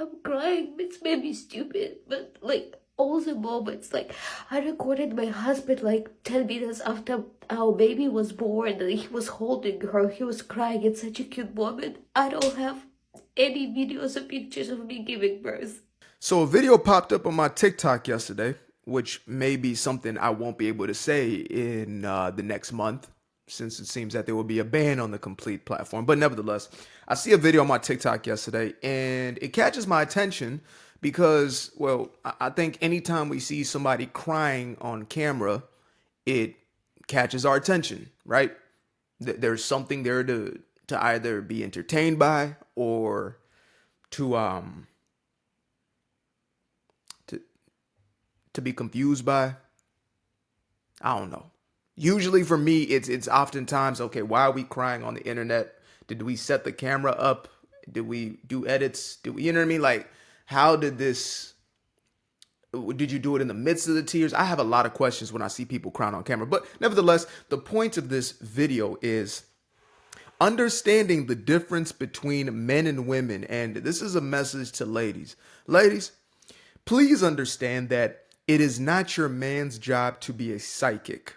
I'm crying. It's maybe stupid, but like all the moments, like I recorded my husband like 10 minutes after our baby was born, and he was holding her. He was crying. It's such a cute moment. I don't have any videos or pictures of me giving birth. So a video popped up on my TikTok yesterday, which may be something I won't be able to say in the next month, since it seems that there will be a ban on the complete platform. But nevertheless, I see a video on my TikTok yesterday, and it catches my attention because, well, I think anytime we see somebody crying on camera, it catches our attention, right? There's something there to either be entertained by or to to to be confused by. I don't know. Usually for me, it's oftentimes okay. Why are we crying on the internet? Did we set the camera up? Did we do edits? Did we, you know what I mean? Like, how did this? Did you do it in the midst of the tears? I have a lot of questions when I see people crying on camera. But nevertheless, the point of this video is understanding the difference between men and women. And this is a message to ladies. Ladies, please understand that it is not your man's job to be a psychic.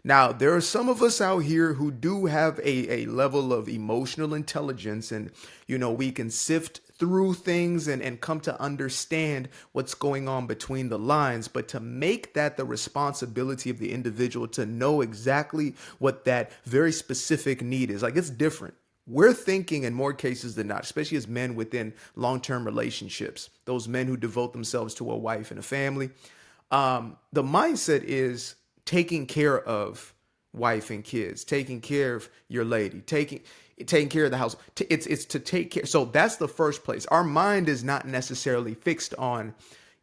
Now, there are some of us out here who do have a level of emotional intelligence, and, we can sift through things and come to understand what's going on between the lines. But to make that the responsibility of the individual to know exactly what that very specific need is, like, it's different. We're thinking in more cases than not, especially as men within long-term relationships, those men who devote themselves to a wife and a family. The mindset is taking care of wife and kids, taking care of your lady, taking care of the house. It's to take care. So that's the first place. Our mind is not necessarily fixed on,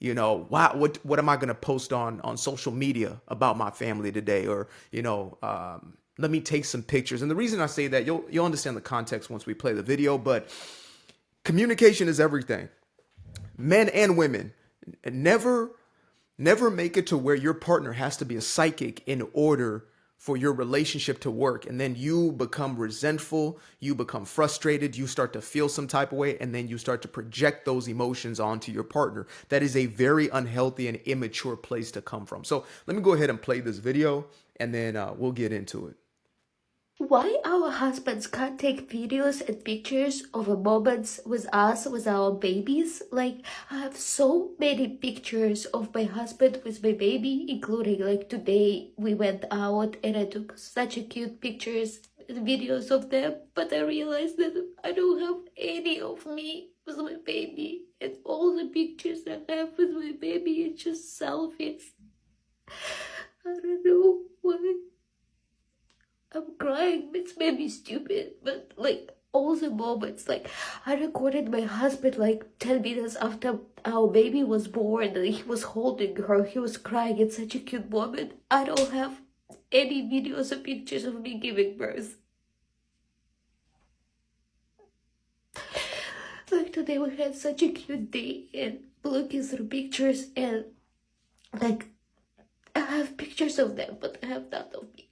wow, what am I going to post on social media about my family today, or let me take some pictures. And the reason I say that, you'll understand the context once we play the video. But communication is everything. Men and women, never make it to where your partner has to be a psychic in order for your relationship to work. And then you become resentful, you become frustrated, you start to feel some type of way, and then you start to project those emotions onto your partner. That is a very unhealthy and immature place to come from. So let me go ahead and play this video, and then we'll get into it. Why our husbands can't take videos and pictures of the moments with us, with our babies? Like, I have so many pictures of my husband with my baby, including like today we went out and I took such a cute pictures and videos of them, but I realized that I don't have any of me with my baby, and all the pictures I have with my baby is just selfies. I don't know why. I'm crying. It's maybe stupid, but like all the moments, like I recorded my husband like 10 minutes after our baby was born, and he was holding her. He was crying. It's such a cute moment. I don't have any videos or pictures of me giving birth. Like today we had such a cute day, and looking through pictures, and like I have pictures of them, but I have none of me.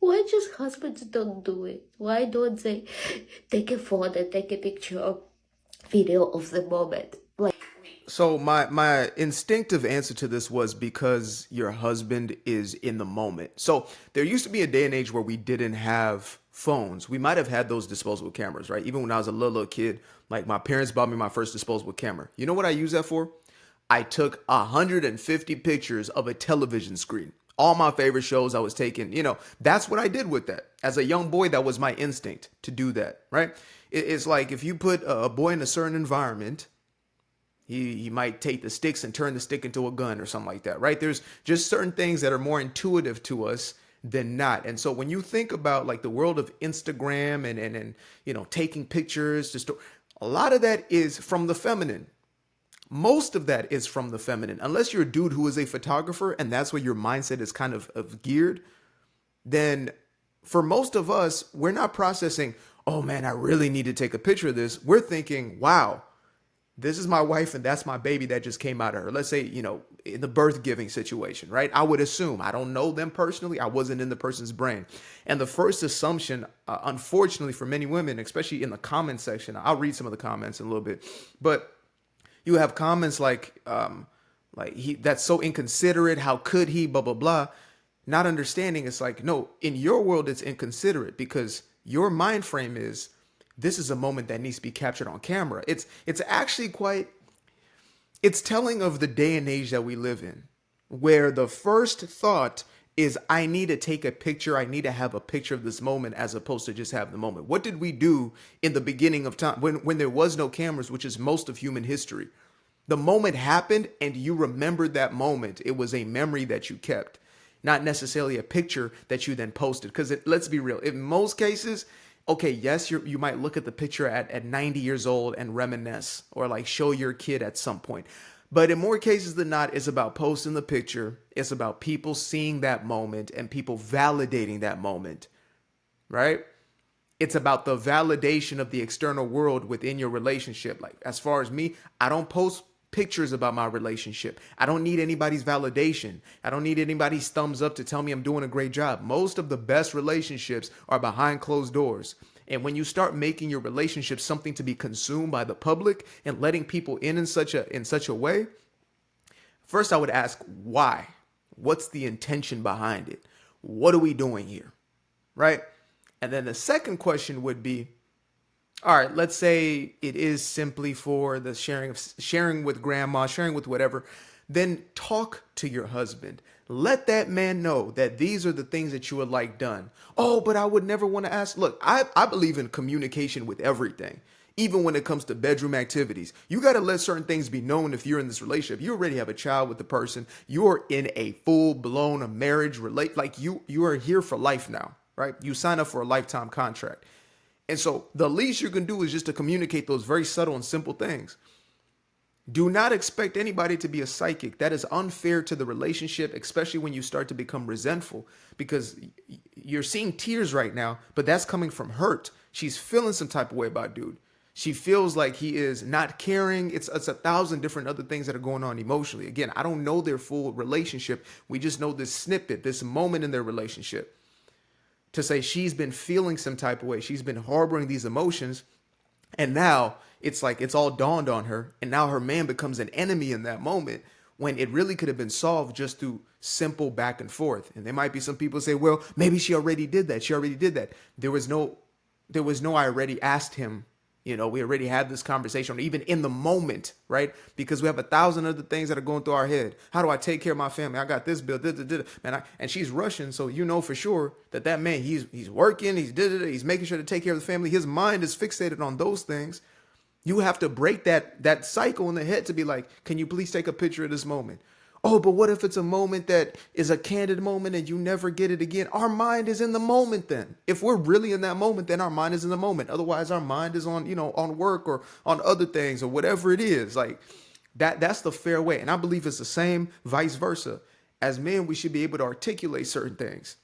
Why just husbands don't do it? Why don't they take a phone and take a picture or video of the moment? Like, So my instinctive answer to this was because your husband is in the moment. So there used to be a day and age where we didn't have phones. We might have had those disposable cameras, right? Even when I was a little kid, like my parents bought me my first disposable camera. You know what I use that for? I took 150 pictures of a television screen. All my favorite shows I was taking, that's what I did with that. As a young boy, that was my instinct to do that, right? It's like if you put a boy in a certain environment, he might take the sticks and turn the stick into a gun or something like that, right? There's just certain things that are more intuitive to us than not. And so when you think about like the world of Instagram and taking pictures, just a lot of that is from the feminine. Most of that is from the feminine. Unless you're a dude who is a photographer and that's where your mindset is kind of geared, then for most of us, we're not processing, oh man, I really need to take a picture of this. We're thinking, wow, this is my wife and that's my baby that just came out of her. Let's say, in the birth giving situation, right? I would assume. I don't know them personally. I wasn't in the person's brain. And the first assumption, unfortunately for many women, especially in the comment section, I'll read some of the comments in a little bit, but you have comments like he that's so inconsiderate. How could he? Blah blah blah. Not understanding. It's like, no, in your world it's inconsiderate because your mind frame is this is a moment that needs to be captured on camera. It's actually quite it's telling of the day and age that we live in, where the first thought is I need to take a picture. I need to have a picture of this moment as opposed to just have the moment. What did we do in the beginning of time when there was no cameras, which is most of human history? The moment happened and you remembered that moment. It was a memory that you kept, not necessarily a picture that you then posted. Because let's be real, in most cases, okay, yes, you might look at the picture at 90 years old and reminisce or like show your kid at some point. But in more cases than not, it's about posting the picture. It's about people seeing that moment and people validating that moment, right? It's about the validation of the external world within your relationship. Like, as far as me, I don't post pictures about my relationship. I don't need anybody's validation. I don't need anybody's thumbs up to tell me I'm doing a great job. Most of the best relationships are behind closed doors. And when you start making your relationship something to be consumed by the public and letting people in such a way, first I would ask why? What's the intention behind it? What are we doing here? Right? And then the second question would be, all right, let's say it is simply for the sharing with grandma, sharing with whatever, then talk to your husband. Let that man know that these are the things that you would like done. Oh, but I would never want to ask. Look, I believe in communication with everything, even when it comes to bedroom activities. You got to let certain things be known if you're in this relationship. You already have a child with the person. You're in a full-blown marriage like you are here for life now, right? You sign up for a lifetime contract. And so the least you can do is just to communicate those very subtle and simple things. Do not expect anybody to be a psychic. That is unfair to the relationship, especially when you start to become resentful, because you're seeing tears right now, but that's coming from hurt. She's feeling some type of way about dude. She feels like he is not caring. It's 1,000 different other things that are going on emotionally. Again, I don't know their full relationship. We just know this snippet, this moment in their relationship. To say she's been feeling some type of way. She's been harboring these emotions. And now it's like it's all dawned on her. And now her man becomes an enemy in that moment when it really could have been solved just through simple back and forth. And there might be some people say, well, maybe she already did that. She already did that. There was no, I already asked him. You know, we already had this conversation, even in the moment, right? Because we have 1,000 other things that are going through our head. How do I take care of my family? I got this bill, man. And she's Russian, so you know for sure that man, he's working, he's making sure to take care of the family. His mind is fixated on those things. You have to break that cycle in the head to be like, can you please take a picture of this moment? Oh, but what if it's a moment that is a candid moment and you never get it again? Our mind is in the moment then. If we're really in that moment, then our mind is in the moment. Otherwise, our mind is on, on work or on other things or whatever it is. Like that's the fair way. And I believe it's the same vice versa. As men, we should be able to articulate certain things.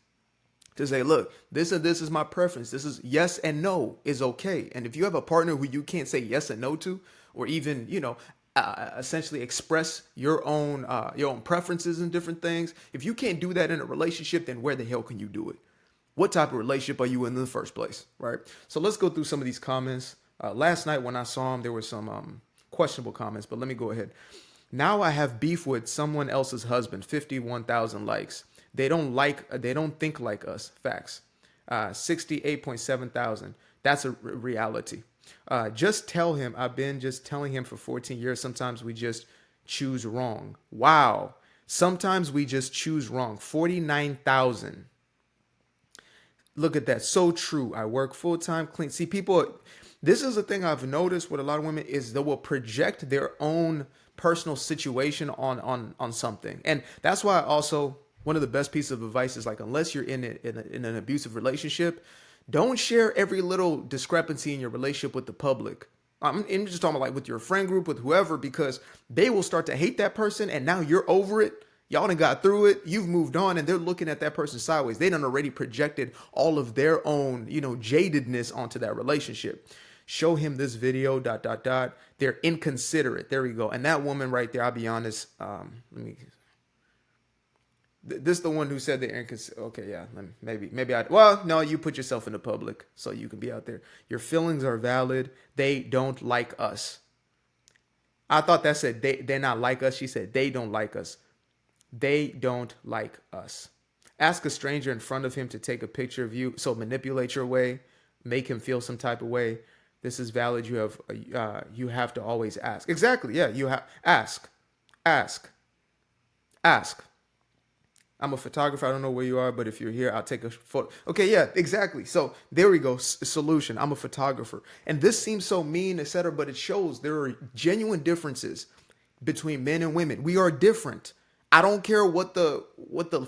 To say, look, this and this is my preference. This is yes and no is okay. And if you have a partner who you can't say yes and no to, or even, essentially express your own preferences and different things. If you can't do that in a relationship, then where the hell can you do it? What type of relationship are you in the first place, right? So let's go through some of these comments. Last night when I saw them, there were some questionable comments, but let me go ahead. Now I have beef with someone else's husband. 51,000 likes. They don't think like us. Facts. 68.7 thousand. That's a reality. Just tell him. I've been just telling him for 14 years. Sometimes we just choose wrong. Wow. Sometimes we just choose wrong. 49,000. Look at that. So true. I work full-time clean. See, people, this is the thing I've noticed with a lot of women is they will project their own personal situation on something. And that's why also one of the best pieces of advice is like, unless you're in an abusive relationship, don't share every little discrepancy in your relationship with the public. I'm just talking about like with your friend group, with whoever, because they will start to hate that person. And now you're over it. Y'all done got through it. You've moved on and they're looking at that person sideways. They done already projected all of their own, jadedness onto that relationship. show him this video, dot, dot, dot. They're inconsiderate. There we go. And that woman right there, I'll be honest. This is the one who said they're inconsiderate. Okay, yeah. Well, no, you put yourself in the public so you can be out there. Your feelings are valid. They don't like us. I thought that said they're not like us. She said they don't like us. They don't like us. Ask a stranger in front of him to take a picture of you. So manipulate your way, make him feel some type of way. This is valid. You have to always ask. Exactly. Yeah. Ask. I'm a photographer. I don't know where you are, but if you're here, I'll take a photo. Okay, yeah, exactly. So there we go. Solution. I'm a photographer. And this seems so mean, etc., but it shows there are genuine differences between men and women. We are different. I don't care what the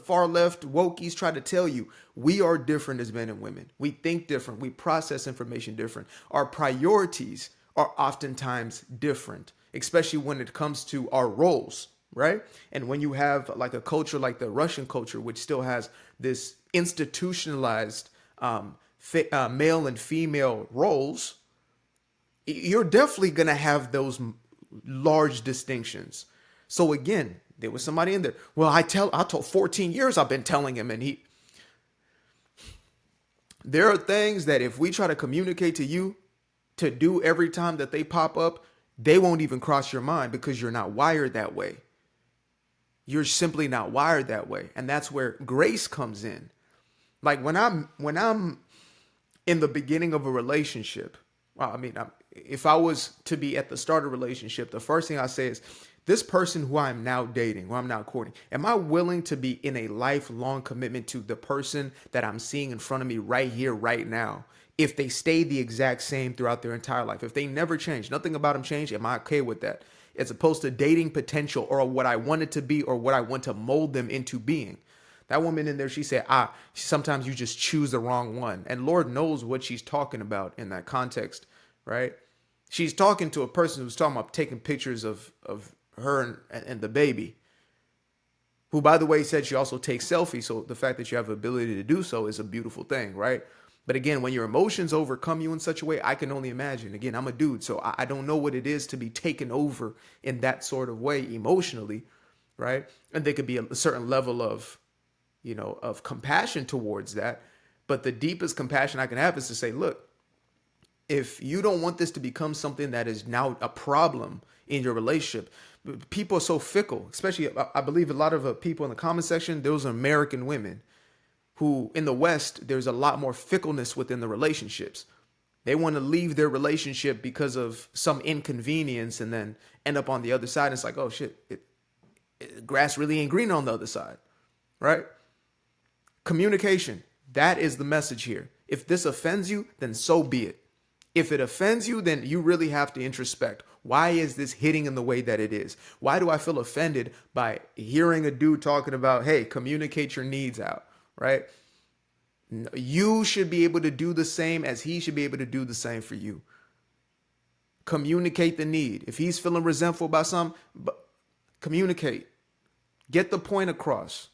far left wokies try to tell you. We are different as men and women. We think different. We process information different. Our priorities are oftentimes different, especially when it comes to our roles, right? And when you have like a culture like the Russian culture, which still has this institutionalized male and female roles, you're definitely going to have those large distinctions. So again, there was somebody in there. Well, I told 14 years I've been telling him, and there are things that if we try to communicate to you to do every time that they pop up, they won't even cross your mind because you're not wired that way. You're simply not wired that way. And that's where grace comes in. Like when I'm in the beginning of a relationship, if I was to be at the start of a relationship, the first thing I say is, this person who I'm now dating, who I'm now courting, am I willing to be in a lifelong commitment to the person that I'm seeing in front of me right here, right now? If they stay the exact same throughout their entire life, if they never change, nothing about them changed, am I okay with that? As opposed to dating potential or what I want it to be or what I want to mold them into being. That woman in there, she said, sometimes you just choose the wrong one. And Lord knows what she's talking about in that context, right? She's talking to a person who's talking about taking pictures of her and the baby, who, by the way, said she also takes selfies. So the fact that you have the ability to do so is a beautiful thing, right? But again, when your emotions overcome you in such a way, I can only imagine. Again, I'm a dude, so I don't know what it is to be taken over in that sort of way emotionally, right? And there could be a certain level of, of compassion towards that. But the deepest compassion I can have is to say, look, if you don't want this to become something that is now a problem in your relationship, people are so fickle, especially I believe a lot of people in the comment section, those are American women who in the West, there's a lot more fickleness within the relationships. They want to leave their relationship because of some inconvenience and then end up on the other side. And it's like, oh shit, grass really ain't green on the other side, right? Communication, that is the message here. If this offends you, then so be it. If it offends you, then you really have to introspect. Why is this hitting in the way that it is? Why do I feel offended by hearing a dude talking about, hey, communicate your needs out, right? You should be able to do the same as he should be able to do the same for you. Communicate the need. If he's feeling resentful about something, communicate. Get the point across.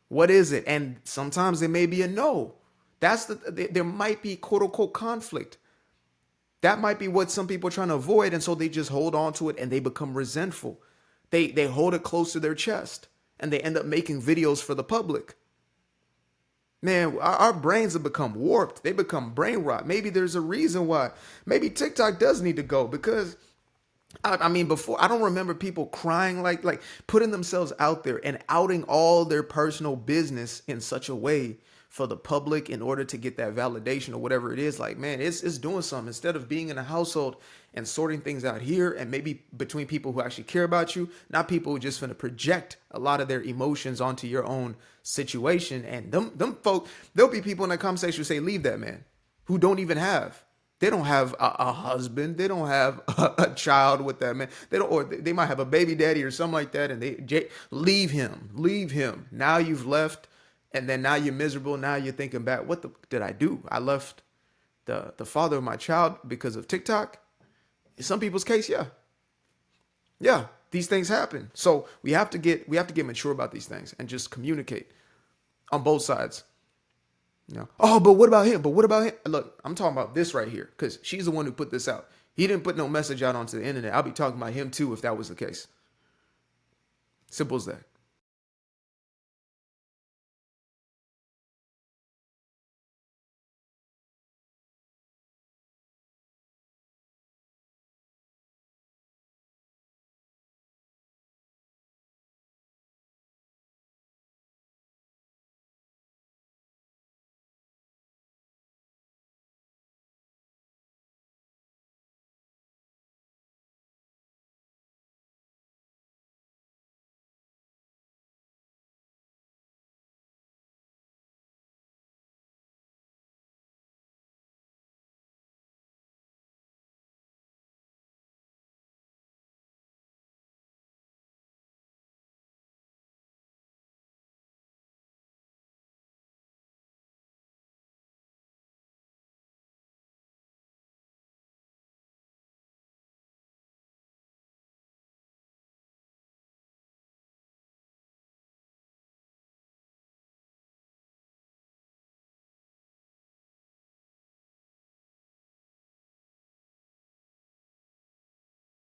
What is it? And sometimes there may be a no. There might be quote unquote conflict. That might be what some people are trying to avoid, and so they just hold on to it and they become resentful. They hold it close to their chest and they end up making videos for the public. Man, our brains have become warped. They become brain rot. Maybe there's a reason why. Maybe TikTok does need to go because, before, I don't remember people crying like putting themselves out there and outing all their personal business in such a way for the public in order to get that validation or whatever it is. Like, man, it's doing something. Instead of being in a household and sorting things out here and maybe between people who actually care about you, not people who are just going to project a lot of their emotions onto your own situation. And them folk, there'll be people in that conversation who say, leave that man, who don't even have. They don't have a husband. They don't have a child with that man. Or they might have a baby daddy or something like that. And leave him. Now you've left. And then now you're miserable. Now you're thinking back, did I do? I left the father of my child because of TikTok. In some people's case, yeah. Yeah, these things happen. So we have to get mature about these things and just communicate on both sides. You know, oh, but what about him? But what about him? Look, I'm talking about this right here because she's the one who put this out. He didn't put no message out onto the internet. I'll be talking about him too if that was the case. Simple as that.